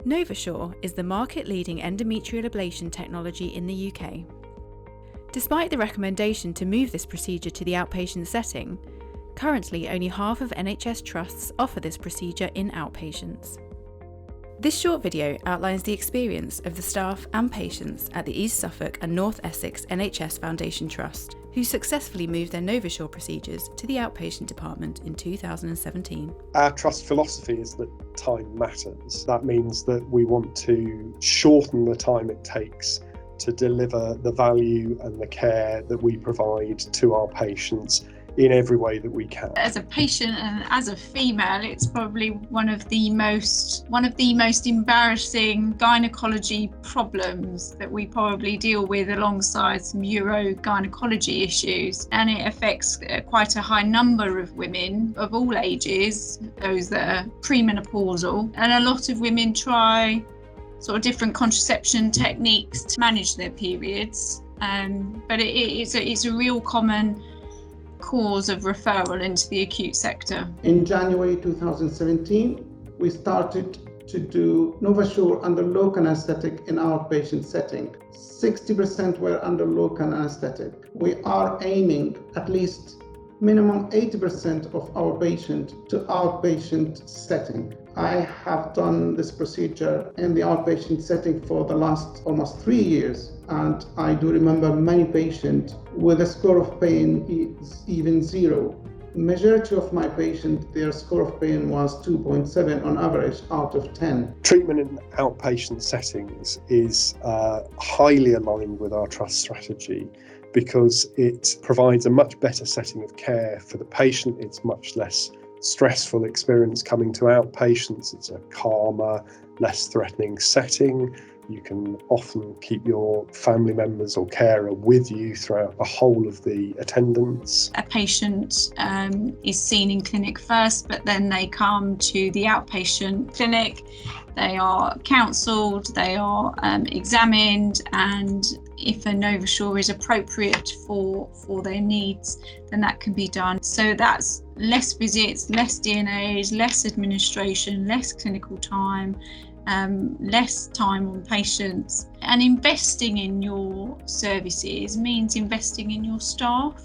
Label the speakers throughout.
Speaker 1: NovaSure is the market-leading endometrial ablation technology in the UK. Despite the recommendation to move this procedure to the outpatient setting, currently only half of NHS trusts offer this procedure in outpatients. This short video outlines the experience of the staff and patients at the East Suffolk and North Essex NHS Foundation Trust, who successfully moved their NovaSure procedures to the outpatient department in 2017.
Speaker 2: Our trust philosophy is that time matters. That means that we want to shorten the time it takes to deliver the value and the care that we provide to our patients in every way that we can.
Speaker 3: As a patient and as a female, it's probably one of the most embarrassing gynaecology problems that we probably deal with alongside some urogynecology issues, and it affects quite a high number of women of all ages, those that are premenopausal, and a lot of women try sort of different contraception techniques to manage their periods, but it's a real common cause of referral into the acute sector.
Speaker 4: In January 2017, we started to do NovaSure under local anesthetic in outpatient setting. 60% were under local anesthetic. We are aiming at least minimum 80% of our patients to outpatient setting. I have done this procedure in the outpatient setting for the last almost 3 years, and I do remember many patients with a score of pain is even 0. Majority of my patients, their score of pain was 2.7 on average out of 10.
Speaker 2: Treatment in outpatient settings is highly aligned with our trust strategy because it provides a much better setting of care for the patient. It's much less stressful experience coming to outpatients. It's a calmer, less threatening setting. You can often keep your family members or carer with you throughout the whole of the attendance.
Speaker 3: A patient is seen in clinic first, but then they come to the outpatient clinic. They are counselled, they are examined, and if a NovaSure is appropriate for their needs, then that can be done. So that's less visits, less DNAs, less administration, less clinical time, less time on patients. And investing in your services means investing in your staff.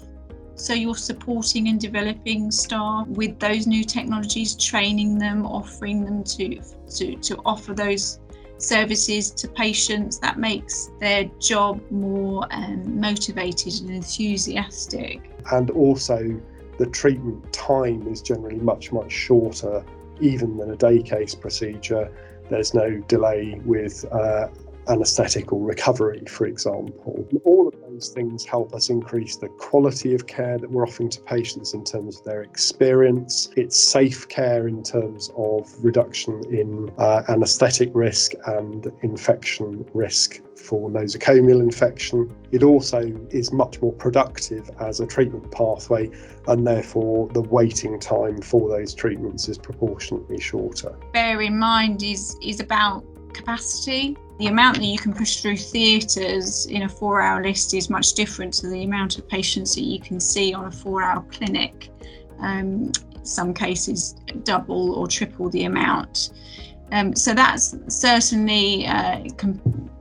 Speaker 3: So you're supporting and developing staff with those new technologies, training them, offering them to offer those services to patients. That makes their job more motivated and enthusiastic.
Speaker 2: And also the treatment time is generally much shorter, even than a day case procedure. There's no delay with anaesthetic or recovery, for example. All of those things help us increase the quality of care that we're offering to patients in terms of their experience. It's safe care in terms of reduction in anaesthetic risk and infection risk for nosocomial infection. It also is much more productive as a treatment pathway, and therefore the waiting time for those treatments is proportionately shorter.
Speaker 3: Bear in mind is about capacity. The amount that you can push through theatres in a 4-hour list is much different to the amount of patients that you can see on a 4-hour clinic. In some cases, double or triple the amount. So that's certainly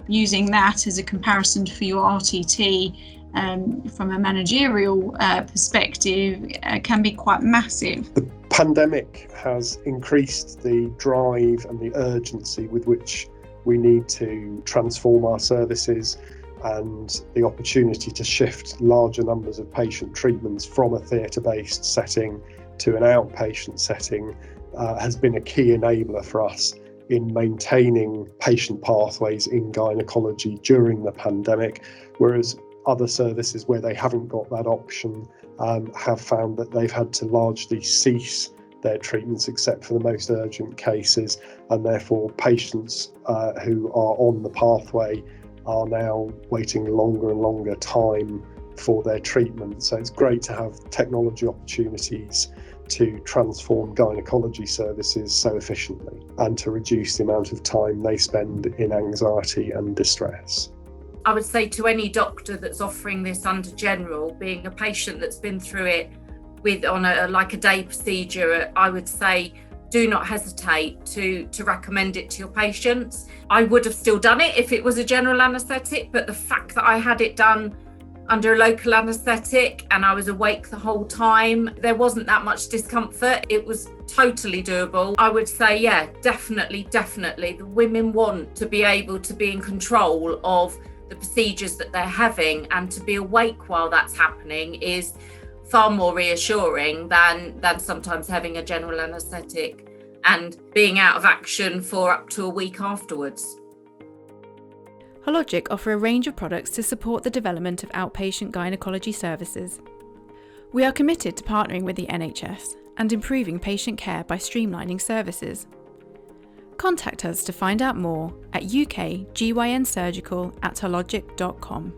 Speaker 3: using that as a comparison for your RTT from a managerial perspective can be quite massive.
Speaker 2: The pandemic has increased the drive and the urgency with which we need to transform our services, and the opportunity to shift larger numbers of patient treatments from a theatre-based setting to an outpatient setting has been a key enabler for us in maintaining patient pathways in gynaecology during the pandemic, whereas other services where they haven't got that option have found that they've had to largely cease their treatments except for the most urgent cases, and therefore patients who are on the pathway are now waiting longer and longer time for their treatment. So it's great to have technology opportunities to transform gynaecology services so efficiently and to reduce the amount of time they spend in anxiety and distress.
Speaker 5: I would say to any doctor that's offering this under general, being a patient that's been through it on a day procedure, I would say do not hesitate to recommend it to your patients. I would have still done it if it was a general anaesthetic, but the fact that I had it done under a local anaesthetic and I was awake the whole time, there wasn't that much discomfort. It was totally doable. I would say, yeah, definitely. The women want to be able to be in control of the procedures that they're having, and to be awake while that's happening is far more reassuring than sometimes having a general anaesthetic and being out of action for up to a week afterwards.
Speaker 1: Hologic offer a range of products to support the development of outpatient gynaecology services. We are committed to partnering with the NHS and improving patient care by streamlining services. Contact us to find out more at ukgynsurgical@hologic.com.